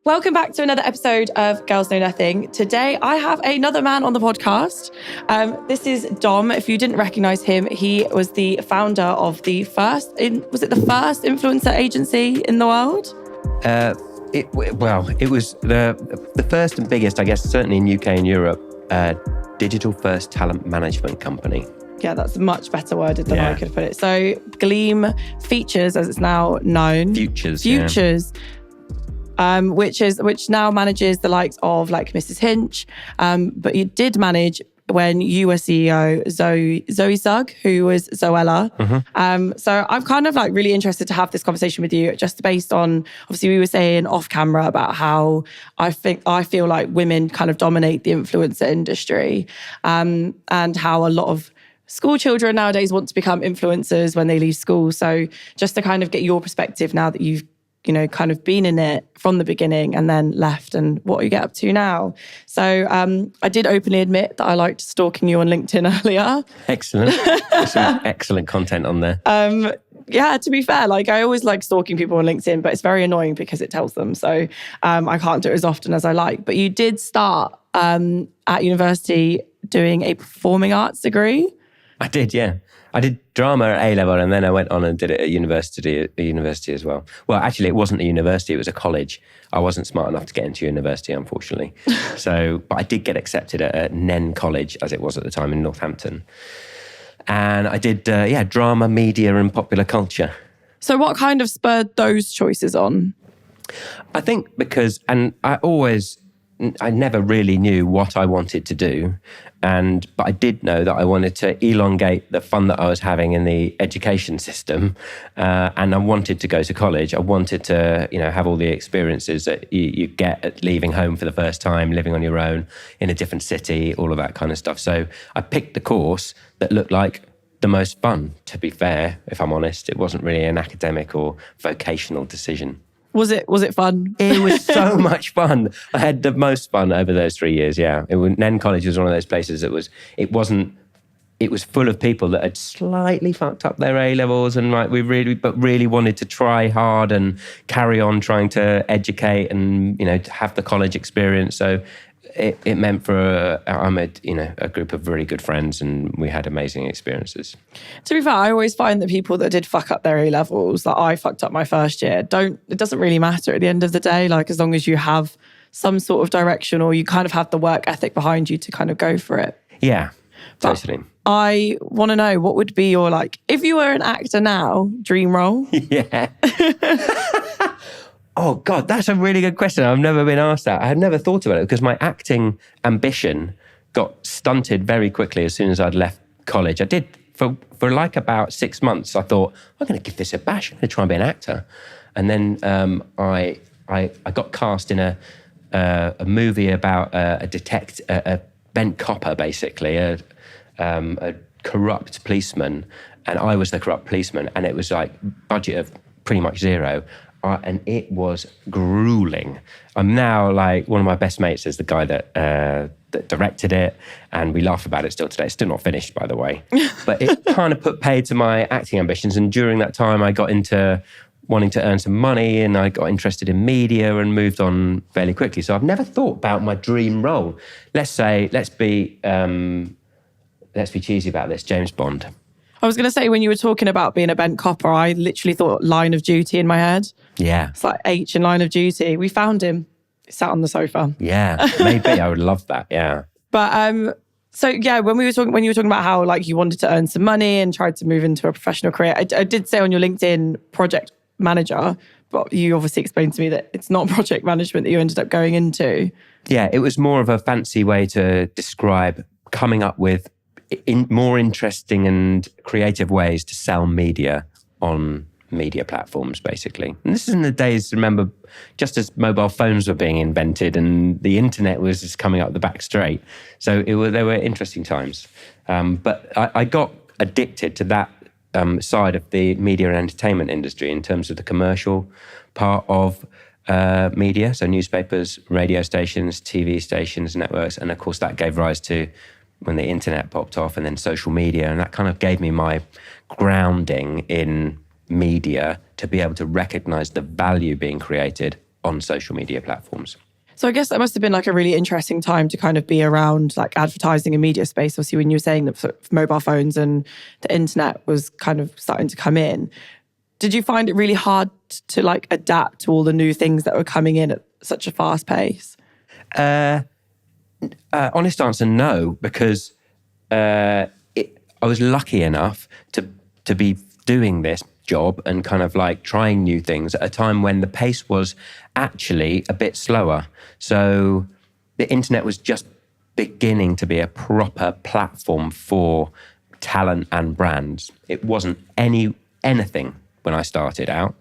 Welcome back to another episode of Girls Know Nothing. Today, I have another man on the podcast. This is Dom. If you didn't recognise him, he was the founder of the first influencer agency in the world? It was the first and biggest, I guess, certainly in UK and Europe, digital first talent management company. Yeah, that's a much better worded than I could put it. So Gleam Futures, as it's now known. Futures. Which now manages the likes of like Mrs. Hinch. But you did manage when you were CEO, Zoe Sugg, who was Zoella. Mm-hmm. So I'm kind of like really interested to have this conversation with you, just based on, obviously we were saying off camera about how I feel like women kind of dominate the influencer industry, and how a lot of school children nowadays want to become influencers when they leave school. So just to kind of get your perspective now that you've kind of been in it from the beginning and then left, and what you get up to now. So I did openly admit that I liked stalking you on LinkedIn earlier. Excellent. Some excellent content on there. Yeah, to be fair, like I always like stalking people on LinkedIn, but it's very annoying because it tells them. So I can't do it as often as I like. But you did start at university doing a performing arts degree. I did, yeah. I did drama at A-level, and then I went on and did it at university as well. Well, actually, it wasn't a university, it was a college. I wasn't smart enough to get into university, unfortunately. But I did get accepted at NEN College, as it was at the time, in Northampton. And I did, drama, media, and popular culture. So what kind of spurred those choices on? I think because, I never really knew what I wanted to do. But I did know that I wanted to elongate the fun that I was having in the education system. And I wanted to go to college. I wanted to, have all the experiences that you get at leaving home for the first time, living on your own in a different city, all of that kind of stuff. So I picked the course that looked like the most fun, to be fair, if I'm honest. It wasn't really an academic or vocational decision. Was it fun? It was so much fun. I had the most fun over those 3 years, yeah. NEN College was one of those places it was full of people that had slightly fucked up their A-levels and really wanted to try hard and carry on trying to educate and, to have the college experience. So it meant for a group of really good friends, and we had amazing experiences. To be fair, I always find that people that did fuck up their A-levels, like I fucked up my first year, it doesn't really matter at the end of the day, like as long as you have some sort of direction or you kind of have the work ethic behind you to kind of go for it. Yeah, totally. But I want to know, what would be your, like, if you were an actor now, dream role? Yeah. Oh, God, that's a really good question. I've never been asked that. I had never thought about it because my acting ambition got stunted very quickly as soon as I'd left college. I did, for like about 6 months, I thought, I'm going to give this a bash. I'm going to try and be an actor. And then I got cast in a movie about a bent copper, basically, a corrupt policeman. And I was the corrupt policeman. And it was like budget of pretty much zero. And it was grueling. I'm now like, one of my best mates is the guy that directed it, and we laugh about it still today. It's still not finished, by the way. But it kind of put paid to my acting ambitions. And during that time, I got into wanting to earn some money, and I got interested in media and moved on fairly quickly. So I've never thought about my dream role. Let's be cheesy about this, James Bond. I was going to say, when you were talking about being a bent copper, I literally thought Line of Duty in my head. Yeah. It's like H in Line of Duty. We found him. He sat on the sofa. Yeah, maybe. I would love that, yeah. But so yeah, when you were talking about how like you wanted to earn some money and tried to move into a professional career, I did say on your LinkedIn project manager, but you obviously explained to me that it's not project management that you ended up going into. Yeah, it was more of a fancy way to describe coming up with more interesting and creative ways to sell media on media platforms, basically. And this is in the days, remember, just as mobile phones were being invented and the internet was just coming up the back straight. So they were interesting times. But I got addicted to that side of the media and entertainment industry in terms of the commercial part of media. So newspapers, radio stations, TV stations, networks. And of course, that gave rise to when the internet popped off, and then social media. And that kind of gave me my grounding in media to be able to recognize the value being created on social media platforms. So I guess that must have been like a really interesting time to kind of be around like advertising and media space. Obviously, when you were saying that sort of mobile phones and the internet was kind of starting to come in, did you find it really hard to like adapt to all the new things that were coming in at such a fast pace? Honest answer, no, because I was lucky enough to be doing this job and kind of like trying new things at a time when the pace was actually a bit slower. So the internet was just beginning to be a proper platform for talent and brands. It wasn't anything when I started out.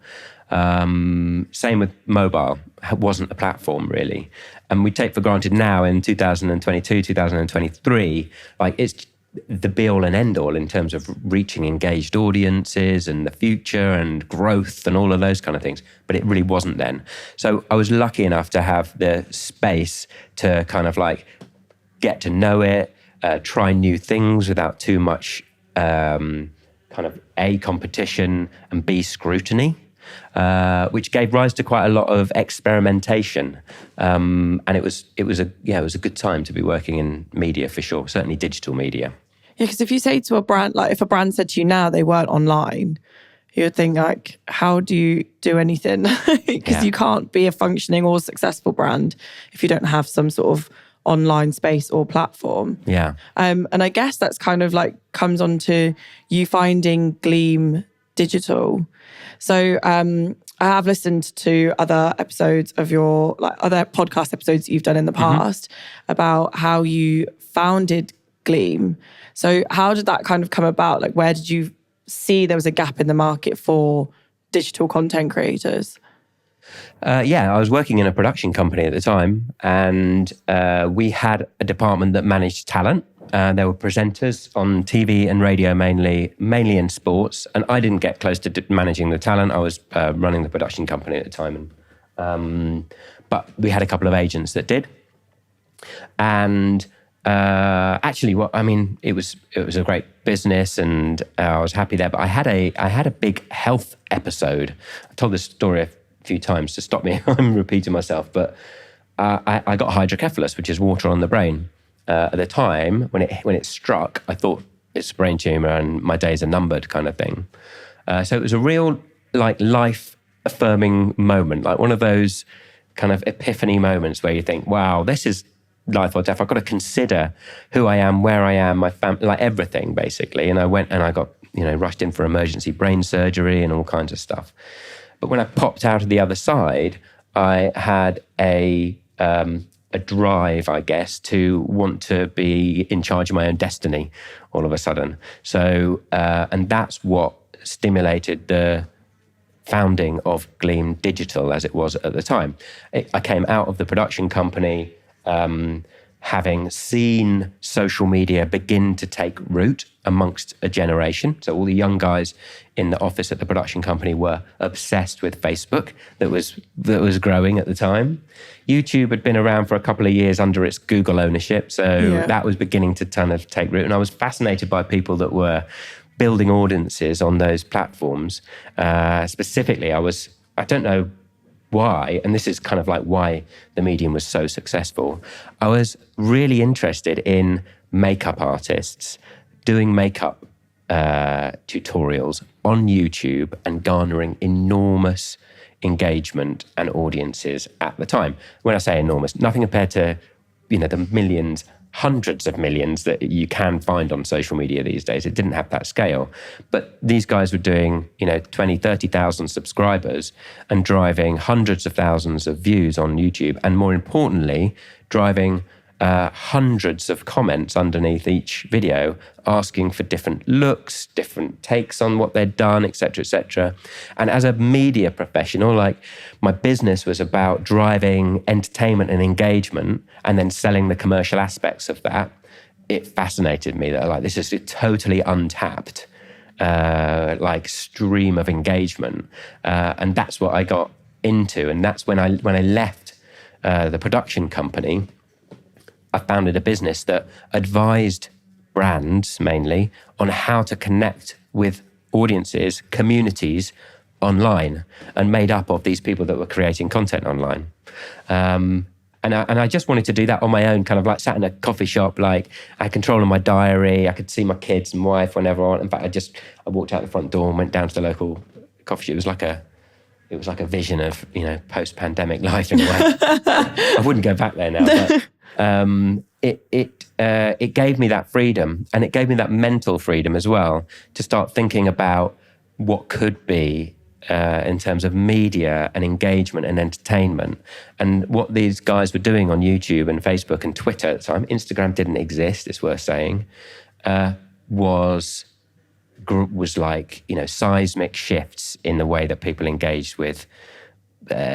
Same with mobile. It wasn't a platform really. And we take for granted now in 2022, 2023, like it's the be all and end all in terms of reaching engaged audiences and the future and growth and all of those kind of things. But it really wasn't then. So I was lucky enough to have the space to kind of like get to know it, try new things without too much kind of A, competition and B, scrutiny. Which gave rise to quite a lot of experimentation, and it was a good time to be working in media for sure. Certainly digital media. Yeah, because if you say to a brand, like if a brand said to you now they weren't online, you would think like, how do you do anything? Because you can't be a functioning or successful brand if you don't have some sort of online space or platform. Yeah. And I guess that's kind of like comes on to you finding Gleam Digital. So I have listened to other episodes of your, like other podcast episodes that you've done in the past about how you founded Gleam. So how did that kind of come about? Like where did you see there was a gap in the market for digital content creators? I was working in a production company at the time, and we had a department that managed talent. There were presenters on TV and radio mainly in sports, and I didn't get close to managing the talent. I was running the production company at the time, but we had a couple of agents that did. And actually, it was a great business, and I was happy there. But I had a big health episode. I told this story a few times to stop me. I'm repeating myself, but I got hydrocephalus, which is water on the brain. At the time, when it struck, I thought it's a brain tumor and my days are numbered kind of thing. So it was a real like life-affirming moment, like one of those kind of epiphany moments where you think, wow, this is life or death. I've got to consider who I am, where I am, my family, like everything basically. And I went and I got rushed in for emergency brain surgery and all kinds of stuff. But when I popped out of the other side, I had a drive, I guess, to want to be in charge of my own destiny all of a sudden. So, and that's what stimulated the founding of Gleam Digital as it was at the time. I came out of the production company having seen social media begin to take root amongst a generation. So all the young guys in the office at the production company were obsessed with Facebook that was growing at the time. YouTube had been around for a couple of years under its Google ownership. So that was beginning to kind of take root. And I was fascinated by people that were building audiences on those platforms. Specifically, I don't know why, and this is kind of like why the medium was so successful. I was really interested in makeup artists doing makeup tutorials on YouTube and garnering enormous engagement and audiences at the time. When I say enormous, nothing compared to the millions, hundreds of millions that you can find on social media these days. It didn't have that scale. But these guys were doing 20, 30,000 subscribers and driving hundreds of thousands of views on YouTube, and more importantly, driving hundreds of comments underneath each video asking for different looks, different takes on what they'd done, etc., etc. And as a media professional, like my business was about driving entertainment and engagement and then selling the commercial aspects of that. It fascinated me that like this is a totally untapped stream of engagement, and that's what I got into. And that's when I left the production company. I founded a business that advised brands mainly on how to connect with audiences, communities online and made up of these people that were creating content online. And I just wanted to do that on my own, kind of like sat in a coffee shop, like I had control of my diary. I could see my kids and wife whenever I want. In fact, I walked out the front door and went down to the local coffee shop. It was like a vision of, post-pandemic life in a way. I wouldn't go back there now, but it gave me that freedom, and it gave me that mental freedom as well to start thinking about what could be in terms of media and engagement and entertainment, and what these guys were doing on YouTube and Facebook and Twitter at the time. Instagram didn't exist, it's worth saying, was like, seismic shifts in the way that people engaged with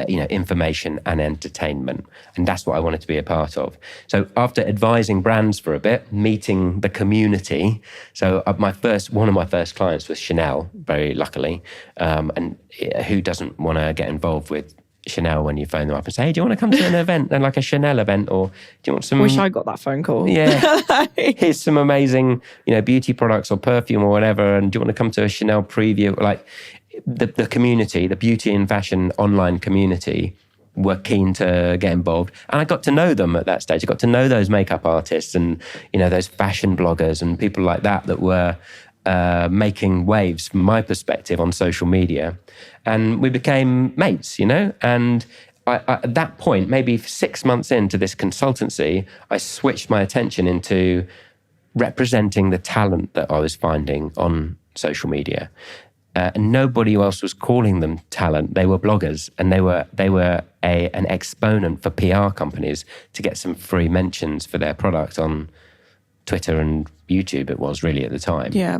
information and entertainment. And that's what I wanted to be a part of. So after advising brands for a bit, meeting the community, so one of my first clients was Chanel, very luckily, and who doesn't want to get involved with Chanel when you phone them up and say, hey, do you want to come to an event, like a Chanel event, or do you want some... Wish I got that phone call. Yeah. Here's some amazing, beauty products or perfume or whatever, and do you want to come to a Chanel preview? Like, the community, the beauty and fashion online community, were keen to get involved. And I got to know them at that stage. I got to know those makeup artists and, those fashion bloggers and people like that were making waves from my perspective on social media. And we became mates, and I, at that point, maybe 6 months into this consultancy, I switched my attention into representing the talent that I was finding on social media. And nobody else was calling them talent. They were bloggers, and they were an exponent for PR companies to get some free mentions for their product on Twitter and YouTube. It was really at the time. Yeah.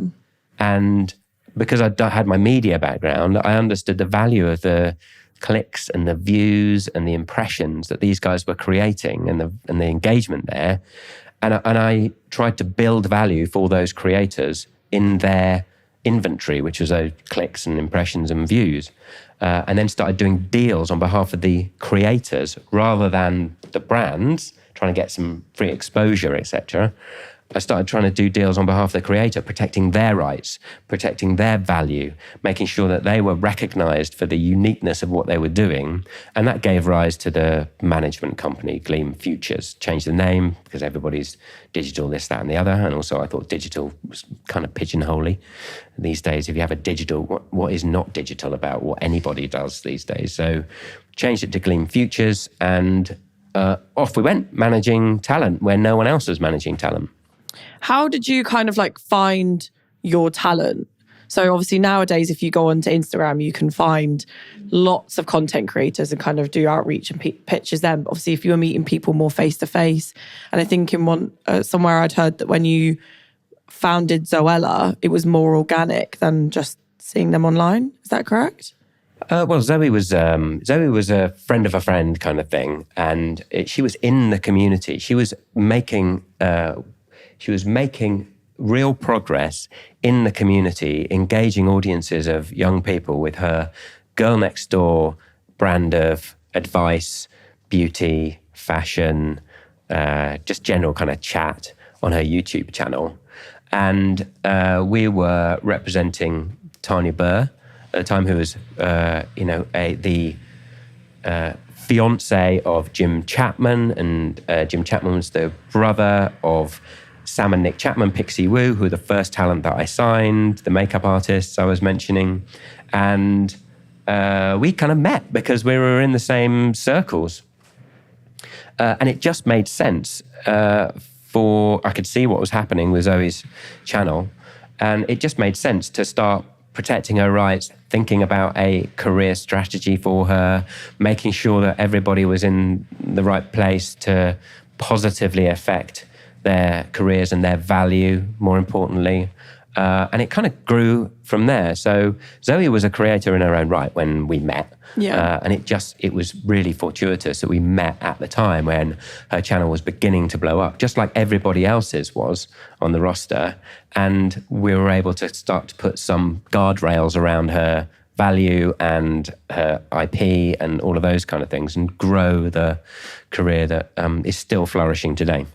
And because I had my media background, I understood the value of the clicks and the views and the impressions that these guys were creating, and the engagement there. And I tried to build value for those creators in their inventory, which was those clicks and impressions and views, and then started doing deals on behalf of the creators rather than the brands, trying to get some free exposure, etc. I started trying to do deals on behalf of the creator, protecting their rights, protecting their value, making sure that they were recognized for the uniqueness of what they were doing. And that gave rise to the management company, Gleam Futures. Changed the name because everybody's digital, this, that, and the other. And also I thought digital was kind of pigeonholy. These days, if you have a digital, what is not digital about what anybody does these days? So changed it to Gleam Futures, and off we went, managing talent where no one else was managing talent. How did you kind of like find your talent? So obviously nowadays, if you go onto Instagram, you can find lots of content creators and kind of do outreach and pitches them. But obviously, if you were meeting people more face to face, and I think in somewhere I'd heard that when you founded Zoella, it was more organic than just seeing them online. Is that correct? Well, Zoe was a friend of a friend kind of thing, and she was in the community. She was making real progress in the community, engaging audiences of young people with her girl next door brand of advice, beauty, fashion, just general kind of chat on her YouTube channel. And we were representing Tanya Burr at the time, who was, the fiance of Jim Chapman, and Jim Chapman was the brother of Sam and Nick Chapman, Pixie Woo, who were the first talent that I signed, the makeup artists I was mentioning. And we kind of met because we were in the same circles. And it just made sense I could see what was happening with Zoe's channel. And it just made sense to start protecting her rights, thinking about a career strategy for her, making sure that everybody was in the right place to positively affect their careers and their value, more importantly. And it kind of grew from there. So Zoe was a creator in her own right when we met. Yeah. And it was really fortuitous that we met at the time when her channel was beginning to blow up, just like everybody else's was on the roster. And we were able to start to put some guardrails around her value and her IP and all of those kind of things, and grow the career that is still flourishing today.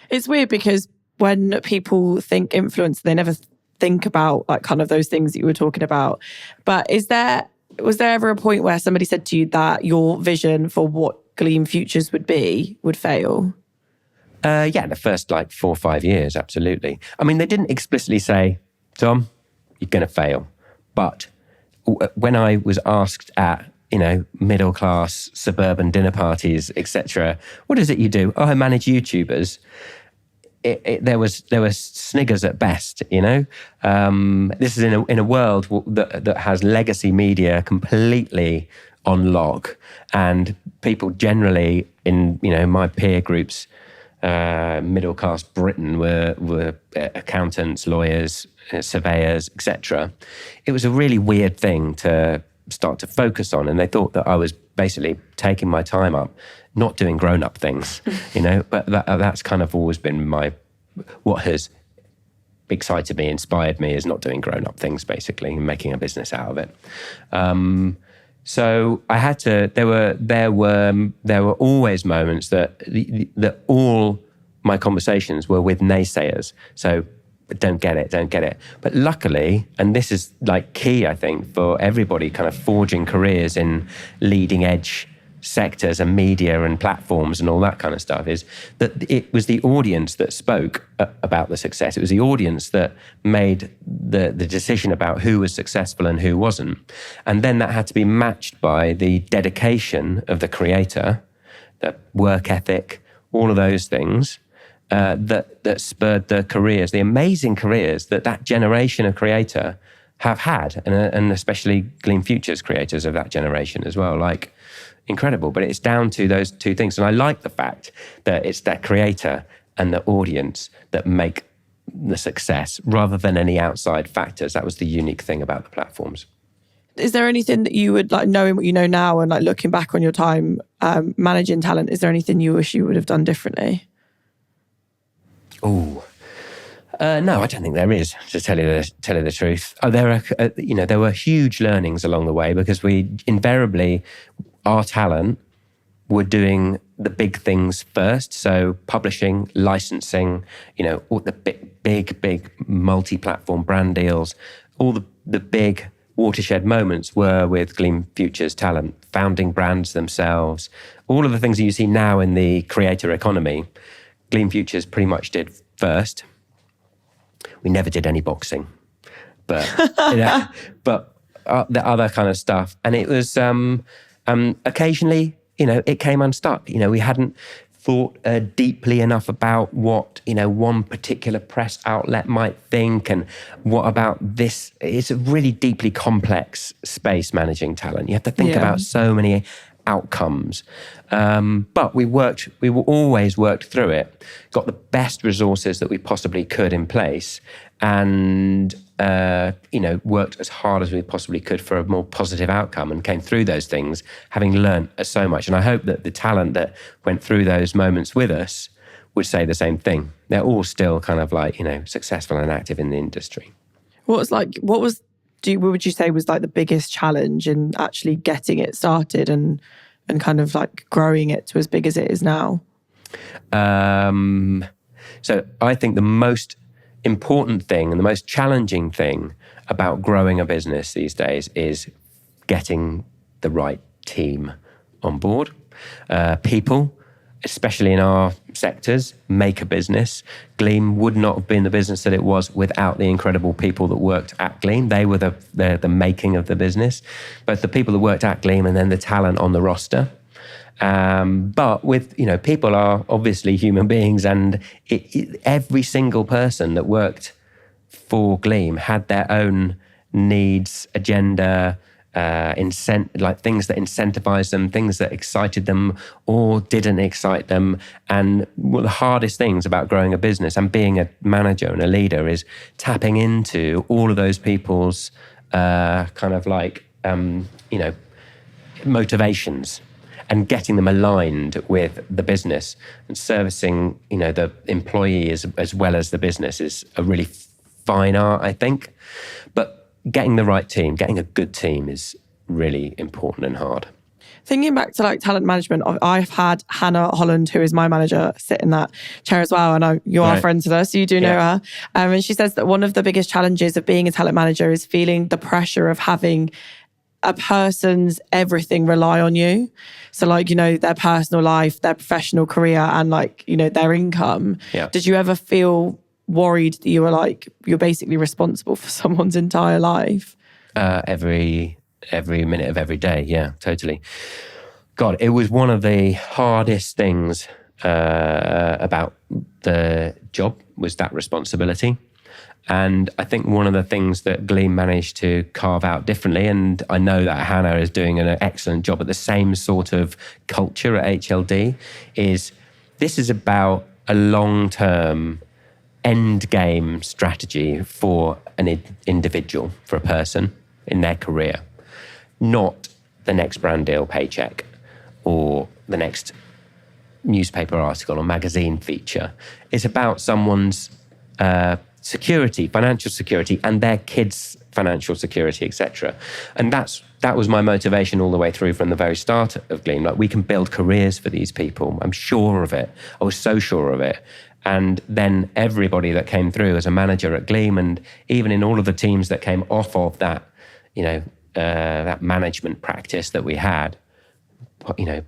It's weird because when people think influence, they never think about like kind of those things that you were talking about. But is there Was there ever a point where somebody said to you that your vision for what Gleam Futures would fail? Yeah, the first 4 or 5 years, absolutely. I mean, they didn't explicitly say, Tom, you're going to fail. But when I was asked at, middle-class suburban dinner parties, etc., what is it you do? Oh, I manage YouTubers. There was sniggers at best, This is in a world that has legacy media completely on lock, and people generally in my peer groups, middle class Britain were accountants, lawyers, surveyors, etc. It was a really weird thing to start to focus on, and they thought that I was basically taking my time up, not doing grown-up things, But that's kind of always been what has excited me, inspired me, is not doing grown-up things, basically, and making a business out of it. So I had to. There were always moments that all my conversations were with naysayers. So don't get it. But luckily, and this is key, I think, for everybody kind of forging careers in leading edge sectors and media and platforms and all that kind of stuff, is that it was the audience that spoke about the success. It was the audience that made the decision about who was successful and who wasn't. And then that had to be matched by the dedication of the creator, the work ethic, all of those things that spurred the careers, the amazing careers that generation of creator have had, and especially Gleam Futures creators of that generation as well. Incredible, but it's down to those two things. And I like the fact that it's that creator and the audience that make the success rather than any outside factors. That was the unique thing about the platforms. Is there anything that you would knowing what you know now and looking back on your time managing talent, is there anything you wish you would have done differently? No, I don't think there is, to tell you the truth. There were huge learnings along the way, because we invariably, our talent were doing the big things first. So publishing, licensing, all the big multi-platform brand deals, all the big watershed moments were with Gleam Futures talent, founding brands themselves. All of the things that you see now in the creator economy, Gleam Futures pretty much did first. We never did any boxing, but the other kind of stuff. And it was occasionally, it came unstuck. We hadn't thought deeply enough about what one particular press outlet might think, and what about this. It's a really deeply complex space, managing talent. You have to think about so many outcomes. But we always worked through it, got the best resources that we possibly could in place, and worked as hard as we possibly could for a more positive outcome, and came through those things having learned so much. And I hope that the talent that went through those moments with us would say the same thing. They're all still kind of successful and active in the industry. So I think the most important thing and the most challenging thing about growing a business these days is getting the right team on board. People, especially in our sectors, make a business. Gleam would not have been the business that it was without the incredible people that worked at Gleam. They were the making of the business. Both the people that worked at Gleam and then the talent on the roster. But with, people are obviously human beings, and every single person that worked for Gleam had their own needs, agenda, things that incentivized them, things that excited them or didn't excite them. And one of the hardest things about growing a business and being a manager and a leader is tapping into all of those people's motivations, and getting them aligned with the business, and servicing, the employee as well as the business is a really fine art, I think. But getting the right team, getting a good team is really important and hard. Thinking back to talent management, I've had Hannah Holland, who is my manager, sit in that chair as well. And you are friends with her, so you do know her. And she says that one of the biggest challenges of being a talent manager is feeling the pressure of having a person's everything rely on you. So like, you know, their personal life, their professional career, and like, you know, their income. Yeah. Did you ever feel worried that you were like, you're basically responsible for someone's entire life? Every minute of every day. Yeah, totally. God, it was one of the hardest things about the job was that responsibility. And I think one of the things that Gleam managed to carve out differently, and I know that Hannah is doing an excellent job at the same sort of culture at HLD, is this is about a long-term end game strategy for an individual, for a person in their career, not the next brand deal paycheck or the next newspaper article or magazine feature. It's about someone's security, financial security, and their kids' financial security, etc. And that was my motivation all the way through from the very start of Gleam. Like, we can build careers for these people. I'm sure of it. I was so sure of it. And then everybody that came through as a manager at Gleam, and even in all of the teams that came off of that, you know, that management practice that we had, you know,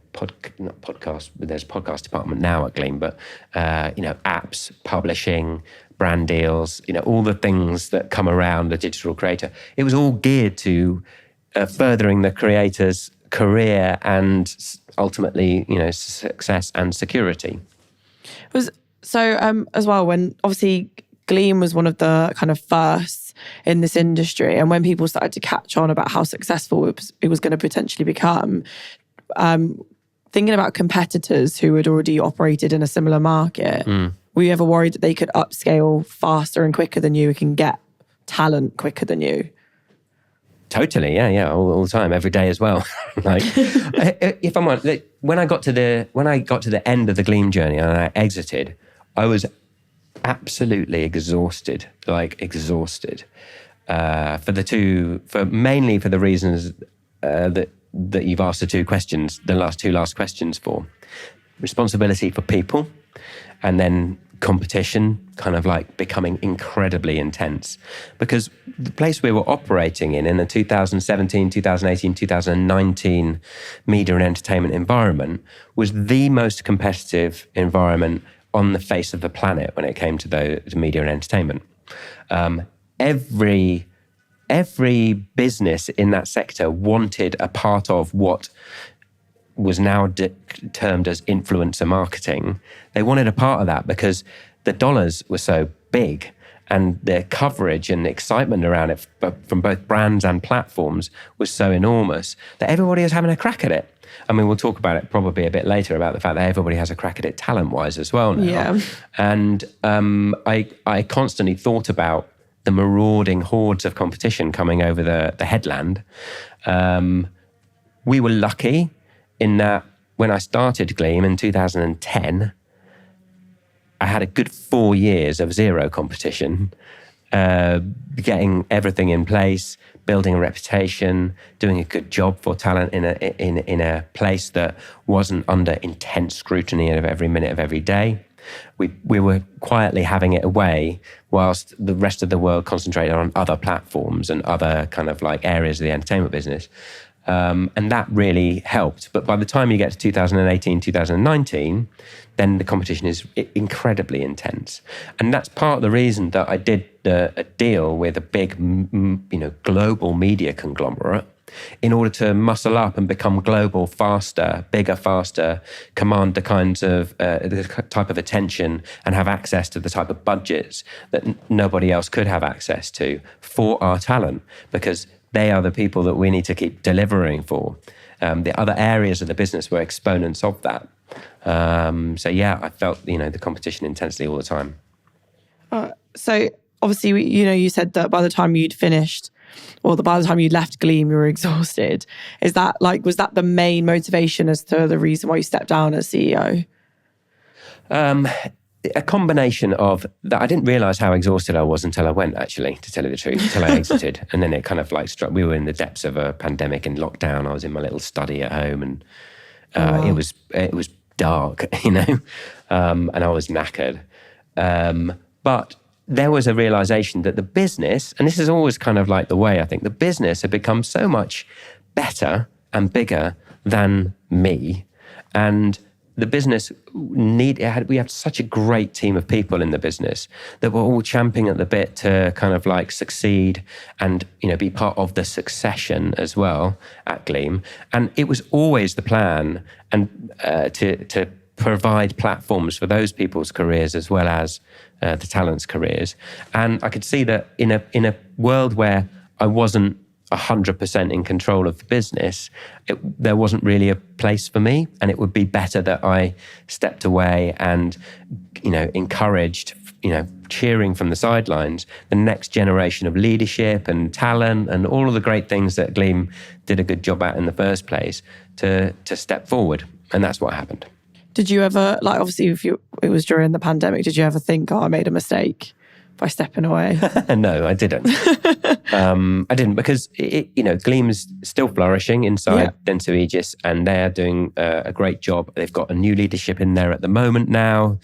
not podcast, there's a podcast department now at Gleam, but, you know, apps, publishing, brand deals, you know, all the things that come around a digital creator. It was all geared to furthering the creator's career and ultimately, you know, success and security. So as well, when obviously Gleam was one of the kind of first in this industry, and when people started to catch on about how successful it was going to potentially become, thinking about competitors who had already operated in a similar market, were you ever worried that they could upscale faster and quicker than you and can get talent quicker than you? Totally, yeah, all the time, every day as well. Like, if I'm honest, when I got to the end of the Gleam journey and I exited, I was absolutely exhausted, mainly for the reasons that you've asked the last two questions for. Responsibility for people, and then competition kind of like becoming incredibly intense, because the place we were operating in the 2017, 2018, 2019 media and entertainment environment was the most competitive environment on the face of the planet when it came to the media and entertainment. Every business in that sector wanted a part of what was now termed as influencer marketing. They wanted a part of that because the dollars were so big and the coverage and the excitement around it from both brands and platforms was so enormous that everybody was having a crack at it. I mean, we'll talk about it probably a bit later about the fact that everybody has a crack at it talent-wise as well now. Yeah. And I constantly thought about the marauding hordes of competition coming over the headland. We were lucky in that when I started Gleam in 2010, I had a good 4 years of zero competition, getting everything in place, building a reputation, doing a good job for talent in a place that wasn't under intense scrutiny of every minute of every day. We were quietly having it away whilst the rest of the world concentrated on other platforms and other kind of like areas of the entertainment business. And that really helped. But by the time you get to 2018, 2019, then the competition is incredibly intense. And that's part of the reason that I did a deal with a big, global media conglomerate in order to muscle up and become global faster, bigger, faster, command the kinds of, the type of attention and have access to the type of budgets that nobody else could have access to for our talent, because they are the people that we need to keep delivering for. The other areas of the business were exponents of that. So yeah, I felt, the competition intensely all the time. So obviously, you said that by the time you'd finished, or by the time you left Gleam, you were exhausted. Was that the main motivation as to the reason why you stepped down as CEO? A combination of that. I didn't realise how exhausted I was until I went, actually, to tell you the truth, until I exited. And then it kind of like struck. We were in the depths of a pandemic and lockdown. I was in my little study at home, and it was dark, and I was knackered. But there was a realisation that the business, and this is always kind of like the way I think, the business had become so much better and bigger than me. And the business we have such a great team of people in the business that we're all champing at the bit to kind of like succeed and, be part of the succession as well at Gleam. And it was always the plan and to provide platforms for those people's careers as well as the talent's careers. And I could see that in a world where I wasn't 100% in control of the business, there wasn't really a place for me, and it would be better that I stepped away and, encouraged, cheering from the sidelines, the next generation of leadership and talent and all of the great things that Gleam did a good job at in the first place to step forward. And that's what happened. Did you ever, obviously it was during the pandemic, did you ever think, I made a mistake by stepping away? No, I didn't. I didn't, because Gleam's still flourishing inside Dentsu Aegis, and they're doing a great job. They've got a new leadership in there at the moment now.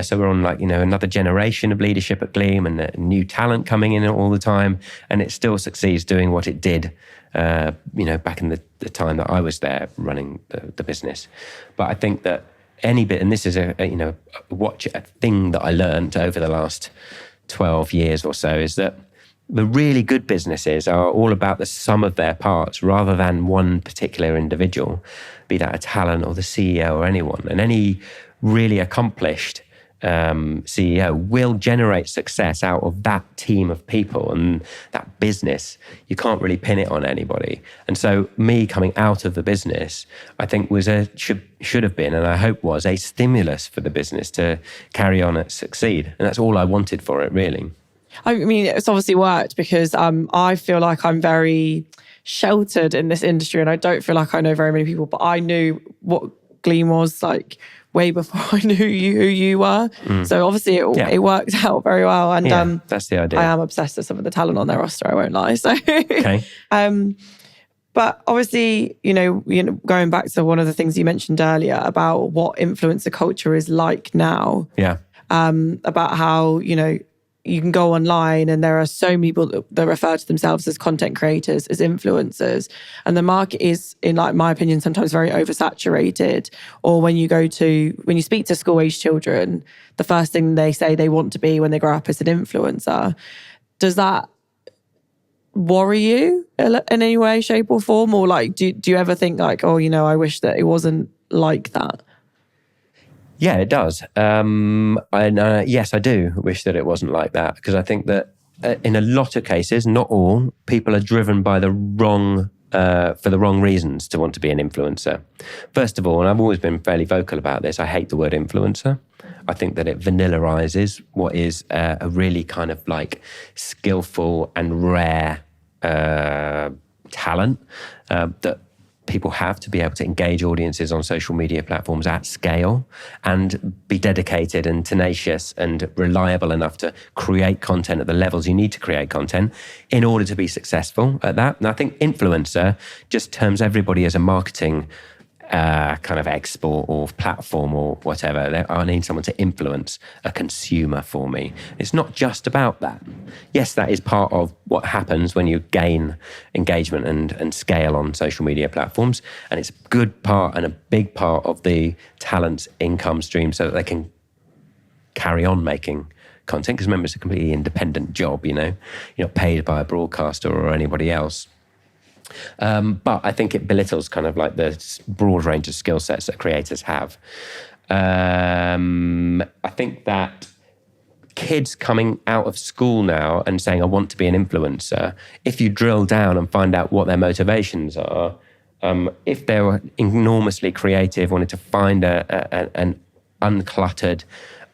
So we're on another generation of leadership at Gleam, and new talent coming in all the time. And it still succeeds doing what it did, back in the time that I was there running the business. But I think that any bit, and this is a thing that I learned over the last 12 years or so, is that the really good businesses are all about the sum of their parts rather than one particular individual, be that a talent or the CEO or anyone. And any really accomplished CEO will generate success out of that team of people and that business. You can't really pin it on anybody. And so me coming out of the business, I think was should have been, and I hope was, a stimulus for the business to carry on and succeed. And that's all I wanted for it, really. I mean, it's obviously worked, because I feel like I'm very sheltered in this industry, and I don't feel like I know very many people, but I knew what Gleam was like way before I knew who you were. So obviously it worked out very well. And that's the idea. I am obsessed with some of the talent on their roster, I won't lie. So okay. But obviously, going back to one of the things you mentioned earlier about what influencer culture is like now. Yeah. About how, you can go online and there are so many people that refer to themselves as content creators, as influencers. And the market is, in my opinion, sometimes very oversaturated. Or when you speak to school-age children, the first thing they say they want to be when they grow up is an influencer. Does that worry you in any way, shape or form? Or do you ever think I wish that it wasn't like that? Yeah, it does. Yes, I do wish that it wasn't like that, because I think that in a lot of cases, not all, people are driven by for the wrong reasons to want to be an influencer. First of all, and I've always been fairly vocal about this, I hate the word influencer. I think that it vanillarizes what is a really kind of skillful and rare talent that people have to be able to engage audiences on social media platforms at scale and be dedicated and tenacious and reliable enough to create content at the levels you need to create content in order to be successful at that. And I think influencer just terms everybody as a marketing kind of export or platform or whatever. I need someone to influence a consumer for me. It's not just about that. Yes, that is part of what happens when you gain engagement and scale on social media platforms. And it's a good part and a big part of the talent's income stream so that they can carry on making content. Because remember, it's a completely independent job, you're not paid by a broadcaster or anybody else. But I think it belittles kind of the broad range of skill sets that creators have. I think that kids coming out of school now and saying, I want to be an influencer, if you drill down and find out what their motivations are, if they were enormously creative, wanted to find an uncluttered,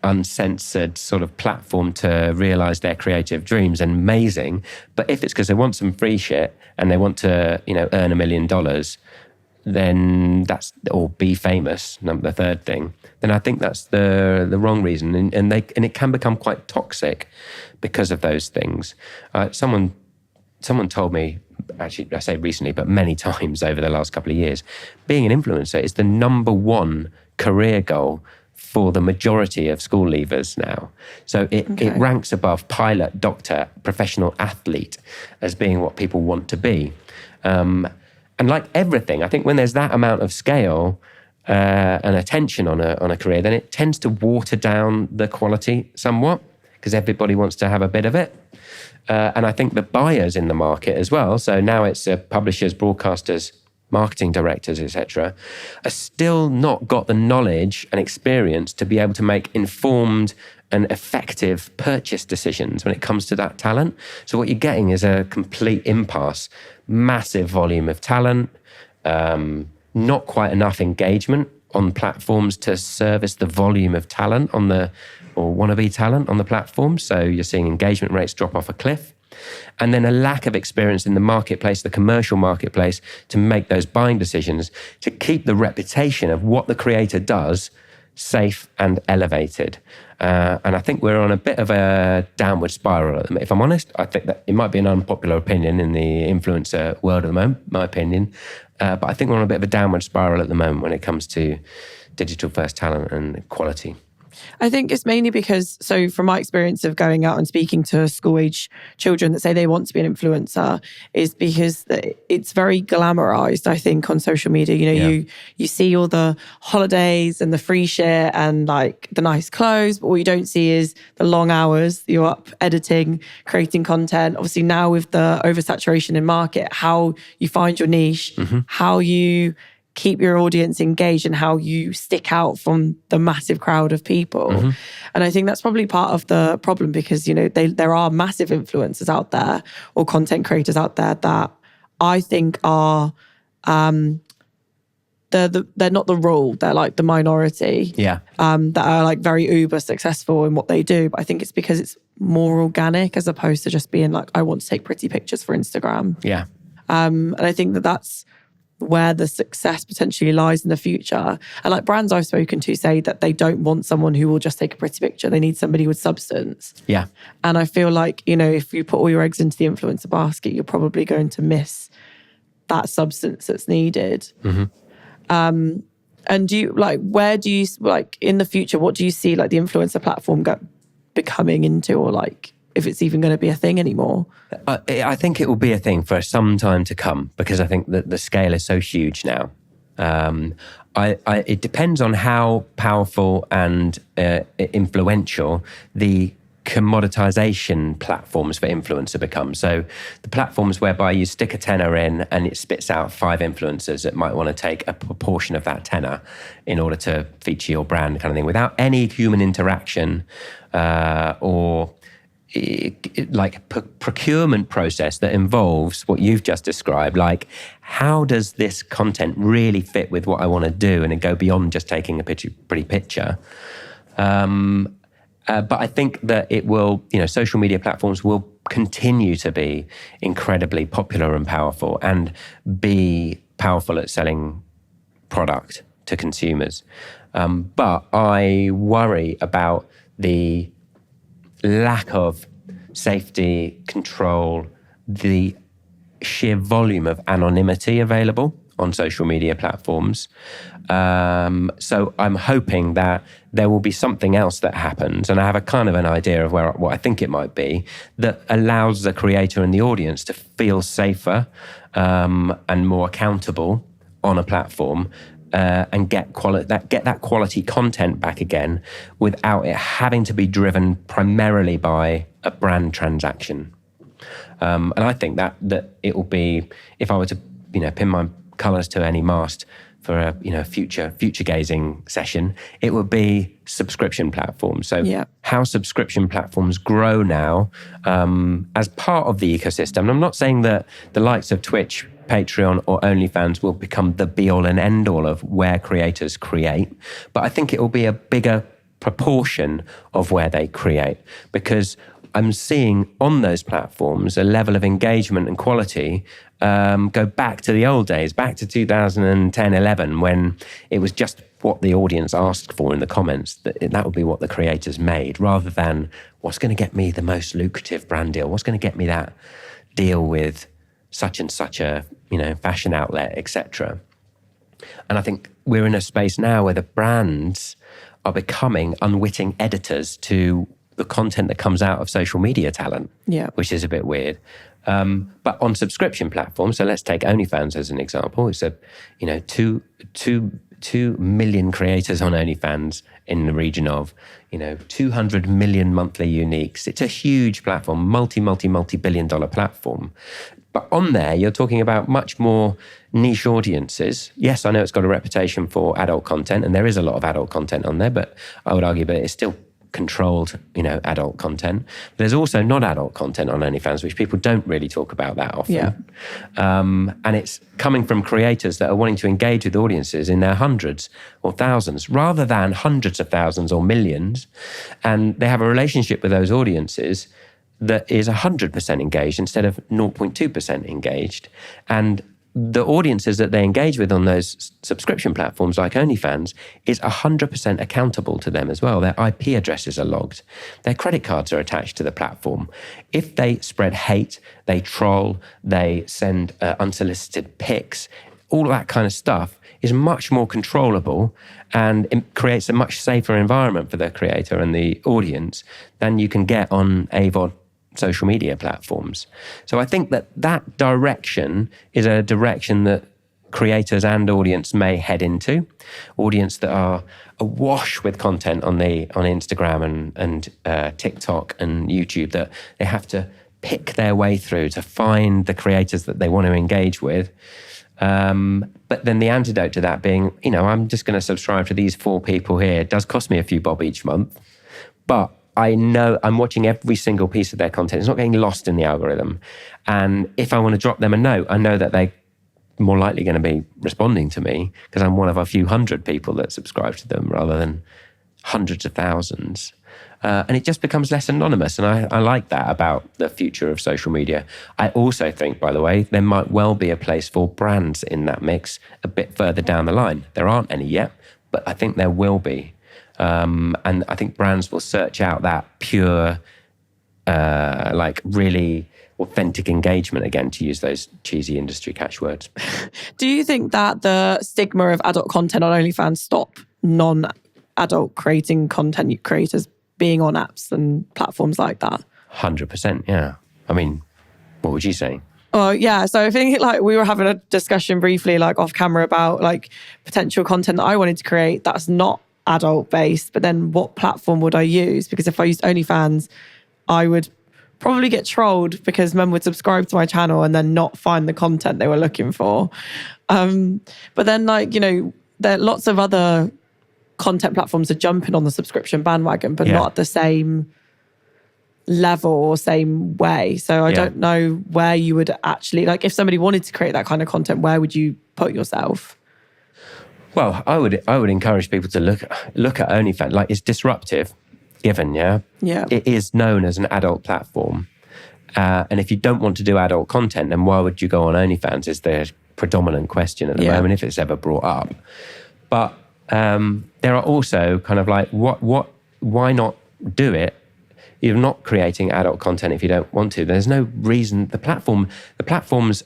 uncensored sort of platform to realize their creative dreams, and amazing. But if it's because they want some free shit and they want to, earn $1 million, then or be famous, the third thing, then I think that's the wrong reason. And it can become quite toxic because of those things. Someone told me, actually I say recently, but many times over the last couple of years, being an influencer is the number one career goal for the majority of school leavers now. So it ranks above pilot, doctor, professional athlete as being what people want to be. And like everything, I think when there's that amount of scale and attention on a career, then it tends to water down the quality somewhat, because everybody wants to have a bit of it. And I think the buyers in the market as well, so now it's publishers, broadcasters, marketing directors, etc., are still not got the knowledge and experience to be able to make informed and effective purchase decisions when it comes to that talent. So what you're getting is a complete impasse, massive volume of talent, not quite enough engagement on platforms to service the volume of talent or wannabe talent on the platform. So you're seeing engagement rates drop off a cliff. And then a lack of experience in the marketplace, the commercial marketplace, to make those buying decisions, to keep the reputation of what the creator does safe and elevated. And I think we're on a bit of a downward spiral at the moment. If I'm honest, I think that it might be an unpopular opinion in the influencer world at the moment, my opinion. But I think we're on a bit of a downward spiral at the moment when it comes to digital first talent and quality. I think it's mainly because, so from my experience of going out and speaking to school-age children that say they want to be an influencer, is because it's very glamorized, I think, on social media. You know, you see all the holidays and the free shit and like the nice clothes, but what you don't see is the long hours you're up editing, creating content. Obviously now with the oversaturation in market, how you find your niche, how you keep your audience engaged and how you stick out from the massive crowd of people. And I think that's probably part of the problem, because, you know, there are massive influencers out there or content creators out there that I think are, they're not the rule, they're like the minority. That are like very uber successful in what they do. But I think it's because it's more organic as opposed to just being like, I want to take pretty pictures for Instagram. And I think that's where the success potentially lies in the future. And like brands I've spoken to say that they don't want someone who will just take a pretty picture. They need somebody with substance. And I feel like, you know, if you put all your eggs into the influencer basket, you're probably going to miss that substance that's needed. And do you like, where do you like in the future, what do you see like the influencer platform becoming into, or like if it's even going to be a thing anymore? I think it will be a thing for some time to come, because I think that the scale is so huge now. It depends on how powerful and influential the commoditization platforms for influencer become. So the platforms whereby you stick a tenner in and it spits out 5 influencers that might want to take a proportion of that tenner in order to feature your brand, kind of thing, without any human interaction or like procurement process that involves what you've just described. Like, how does this content really fit with what I want to do, and it go beyond just taking a pretty picture? But I think that it will, you know, social media platforms will continue to be incredibly popular and powerful, and be powerful at selling product to consumers. But I worry about the lack of safety, control, the sheer volume of anonymity available on social media platforms. So I'm hoping that there will be something else that happens, and I have a kind of an idea of what I think it might be, that allows the creator and the audience to feel safer and more accountable on a platform. And get that quality content back again, without it having to be driven primarily by a brand transaction. And I think that it will be, if I were to, you know, pin my colours to any mast for a, you know, future gazing session, it would be subscription platforms. So how subscription platforms grow now as part of the ecosystem. And I'm not saying that the likes of Twitch, Patreon or OnlyFans will become the be-all and end-all of where creators create, but I think it will be a bigger proportion of where they create, because I'm seeing on those platforms a level of engagement and quality go back to the old days, back to 2010, 11, when it was just what the audience asked for in the comments, that would be what the creators made, rather than what's going to get me the most lucrative brand deal, what's going to get me that deal with such and such a, you know, fashion outlet, etc. And I think we're in a space now where the brands are becoming unwitting editors to the content that comes out of social media talent, which is a bit weird. But on subscription platforms, so let's take OnlyFans as an example. It's two million creators on OnlyFans in the region of 200 million monthly uniques. It's a huge platform, multi-billion-dollar platform. But on there, you're talking about much more niche audiences. Yes, I know it's got a reputation for adult content, and there is a lot of adult content on there, but I would argue that it's still controlled, adult content. There's also not adult content on OnlyFans, which people don't really talk about that often. Yeah. And it's coming from creators that are wanting to engage with audiences in their hundreds or thousands, rather than hundreds of thousands or millions. And they have a relationship with those audiences that is 100% engaged instead of 0.2% engaged. And the audiences that they engage with on those subscription platforms like OnlyFans is 100% accountable to them as well. Their IP addresses are logged. Their credit cards are attached to the platform. If they spread hate, they troll, they send unsolicited pics, all that kind of stuff is much more controllable, and it creates a much safer environment for the creator and the audience than you can get on AVOD social media platforms. So I think that direction is a direction that creators and audience may head into. Audience that are awash with content on Instagram and TikTok and YouTube, that they have to pick their way through to find the creators that they want to engage with. But then the antidote to that being, I'm just going to subscribe to these 4 people here. It does cost me a few bob each month, but I know I'm watching every single piece of their content. It's not getting lost in the algorithm. And if I want to drop them a note, I know that they're more likely going to be responding to me because I'm one of a few hundred people that subscribe to them rather than hundreds of thousands. And it just becomes less anonymous. And I like that about the future of social media. I also think, by the way, there might well be a place for brands in that mix a bit further down the line. There aren't any yet, but I think there will be. And I think brands will search out that pure, really authentic engagement, again, to use those cheesy industry catchwords. Do you think that the stigma of adult content on OnlyFans stop non-adult creating content creators being on apps and platforms like that? 100%, yeah. I mean, what would you say? Oh, yeah. So I think we were having a discussion briefly off camera about potential content that I wanted to create that's not adult based, but then what platform would I use? Because if I used OnlyFans, I would probably get trolled because men would subscribe to my channel and then not find the content they were looking for. But then there are lots of other content platforms are jumping on the subscription bandwagon, but not at the same level or same way. So I don't know where you would actually, if somebody wanted to create that kind of content, where would you put yourself? Well, I would encourage people to look at OnlyFans. It's disruptive, given, yeah? It is known as an adult platform. And if you don't want to do adult content, then why would you go on OnlyFans is the predominant question at the moment, if it's ever brought up. But there are also kind of why not do it? You're not creating adult content if you don't want to. There's no reason. The platform's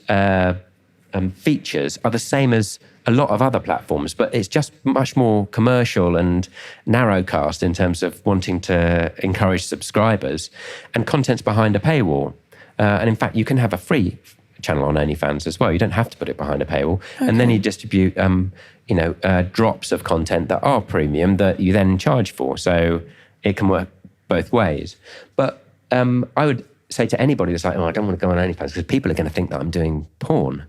features are the same as a lot of other platforms, but it's just much more commercial and narrowcast in terms of wanting to encourage subscribers, and content's behind a paywall. And in fact, you can have a free channel on OnlyFans as well. You don't have to put it behind a paywall. Okay. And then you distribute, drops of content that are premium that you then charge for. So it can work both ways. But I would say to anybody that's I don't want to go on OnlyFans because people are going to think that I'm doing porn.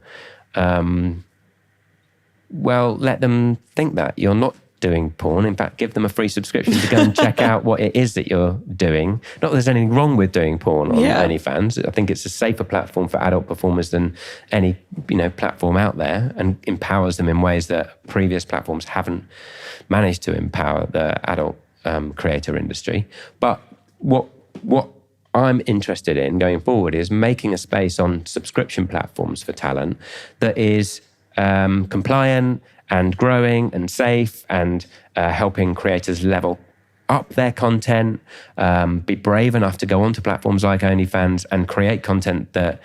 Well, let them think that. You're not doing porn. In fact, give them a free subscription to go and check out what it is that you're doing. Not that there's anything wrong with doing porn on OnlyFans. I think it's a safer platform for adult performers than any platform out there, and empowers them in ways that previous platforms haven't managed to empower the adult creator industry. But what I'm interested in going forward is making a space on subscription platforms for talent that is compliant and growing and safe, and helping creators level up their content, be brave enough to go onto platforms like OnlyFans and create content that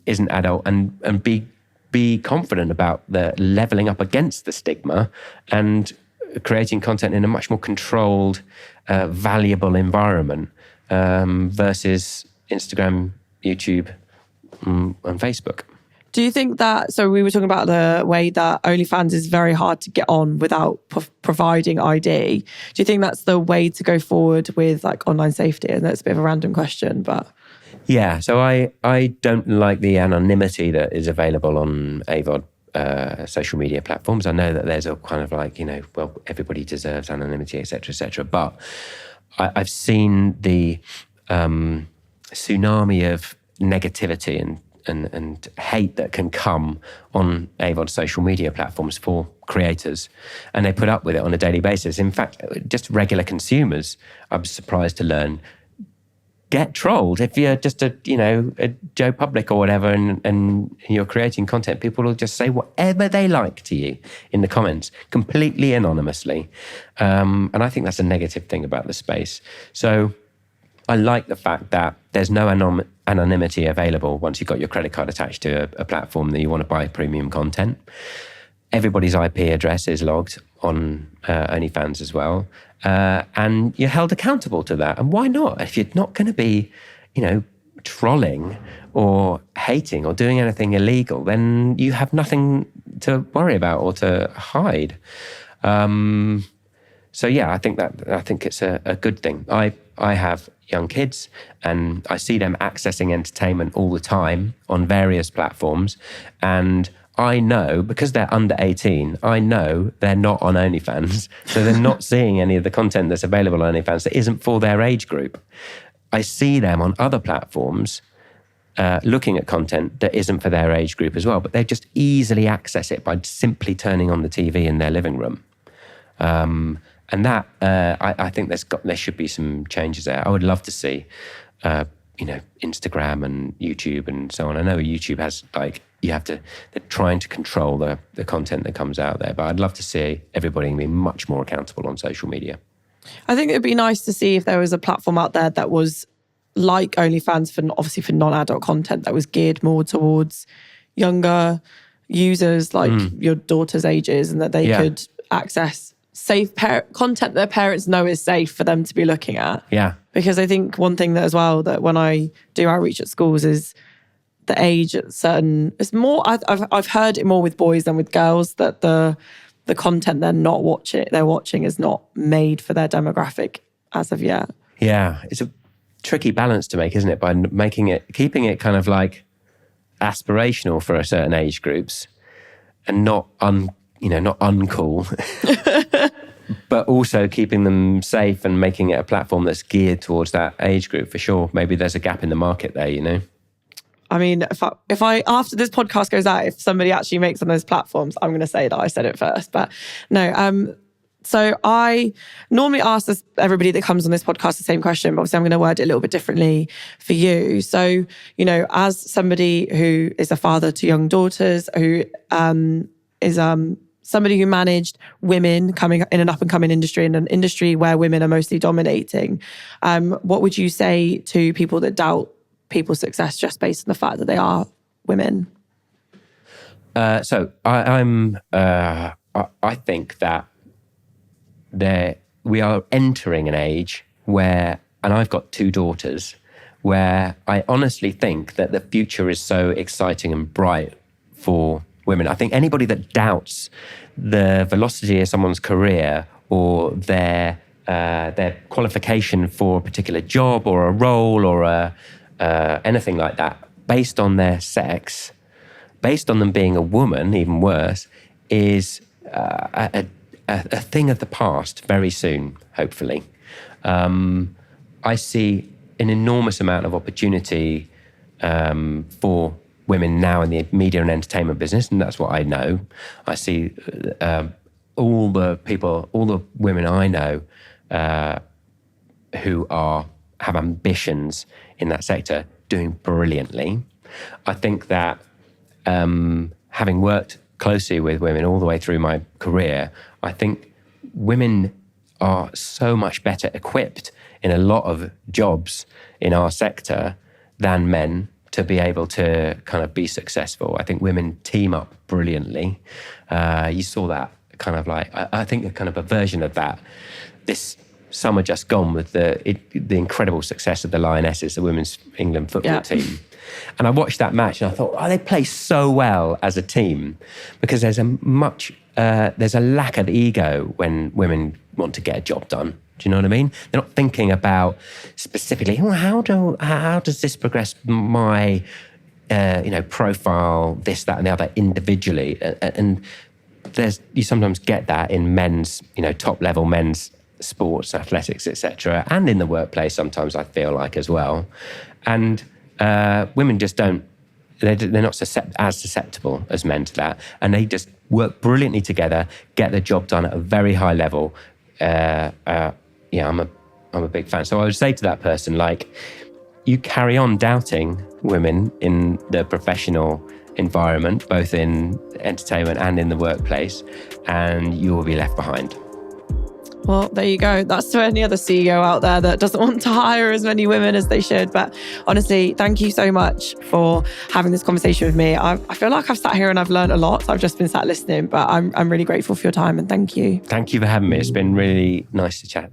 isn't adult, and be confident about the leveling up against the stigma and creating content in a much more controlled, valuable environment versus Instagram, YouTube, on Facebook. Do you think that, so we were talking about the way that OnlyFans is very hard to get on without providing ID. Do you think that's the way to go forward with like online safety? And that's a bit of a random question, but... Yeah, so I don't like the anonymity that is available on AVOD social media platforms. I know that there's a kind of like, well, everybody deserves anonymity, et cetera, but I've seen the tsunami of negativity and hate that can come on AVOD social media platforms for creators, and they put up with it on a daily basis. In fact, just regular consumers, I was surprised to learn, get trolled. If you're just a Joe Public or whatever and you're creating content, people will just say whatever they like to you in the comments, completely anonymously. And I think that's a negative thing about the space. So I like the fact that there's no anonymity available once you've got your credit card attached to a platform that you want to buy premium content. Everybody's IP address is logged on OnlyFans as well. And you're held accountable to that. And why not? If you're not going to be, trolling or hating or doing anything illegal, then you have nothing to worry about or to hide. So yeah, I think it's a good thing. I have young kids and I see them accessing entertainment all the time on various platforms, and I know, because they're under 18, I know they're not on OnlyFans. So they're not seeing any of the content that's available on OnlyFans that isn't for their age group. I see them on other platforms looking at content that isn't for their age group as well, but they just easily access it by simply turning on the TV in their living room. And that, I think there should be some changes there. I would love to see, Instagram and YouTube and so on. I know YouTube has they're trying to control the content that comes out there, but I'd love to see everybody be much more accountable on social media. I think it'd be nice to see if there was a platform out there that was like OnlyFans for non-adult content that was geared more towards younger users, like your daughter's ages, and that they could access safe content that their parents know is safe for them to be looking at. Yeah. Because I think one thing that as well, that when I do outreach at schools, is the age at certain, it's more, I've heard it more with boys than with girls, that the content they're watching is not made for their demographic as of yet. Yeah. It's a tricky balance to make, isn't it? By keeping it kind of like aspirational for a certain age groups and not uncool, but also keeping them safe and making it a platform that's geared towards that age group for sure. Maybe there's a gap in the market there, I mean, if I after this podcast goes out, if somebody actually makes one of those platforms, I'm going to say that I said it first. But no, so I normally ask everybody that comes on this podcast the same question, but obviously I'm going to word it a little bit differently for you. So, as somebody who is a father to young daughters, who is somebody who managed women coming in an up-and-coming industry, in an industry where women are mostly dominating, what would you say to people that doubt people's success just based on the fact that they are women? So I think that we are entering an age where, and I've got two daughters, where I honestly think that the future is so exciting and bright for women. I think anybody that doubts the velocity of someone's career or their qualification for a particular job or a role or anything like that, based on their sex, based on them being a woman, even worse, is a thing of the past very soon, hopefully. I see an enormous amount of opportunity for women now in the media and entertainment business, and that's what I know. I see all the women I know who have ambitions in that sector doing brilliantly. I think that having worked closely with women all the way through my career, I think women are so much better equipped in a lot of jobs in our sector than men to be able to kind of be successful. I think women team up brilliantly. You saw that kind of like, I think a kind of a version of that this summer just gone with the incredible success of the Lionesses, the women's England football team. And I watched that match and I thought, oh, they play so well as a team, because there's a lack of ego when women want to get a job done. Do you know what I mean? They're not thinking about specifically, well, how does this progress my profile, this, that, and the other individually. And you sometimes get that in men's, top level men's sports, athletics, etc., and in the workplace sometimes, I feel like, as well. And women just don't, they're not as susceptible as men to that. And they just work brilliantly together, get the job done at a very high level. I'm a big fan. So I would say to that person, like, you carry on doubting women in the professional environment, both in entertainment and in the workplace, and you will be left behind. Well, there you go. That's to any other CEO out there that doesn't want to hire as many women as they should. But honestly, thank you so much for having this conversation with me. I feel like I've sat here and I've learned a lot. I've just been sat listening, but I'm really grateful for your time, and thank you. Thank you for having me. It's been really nice to chat.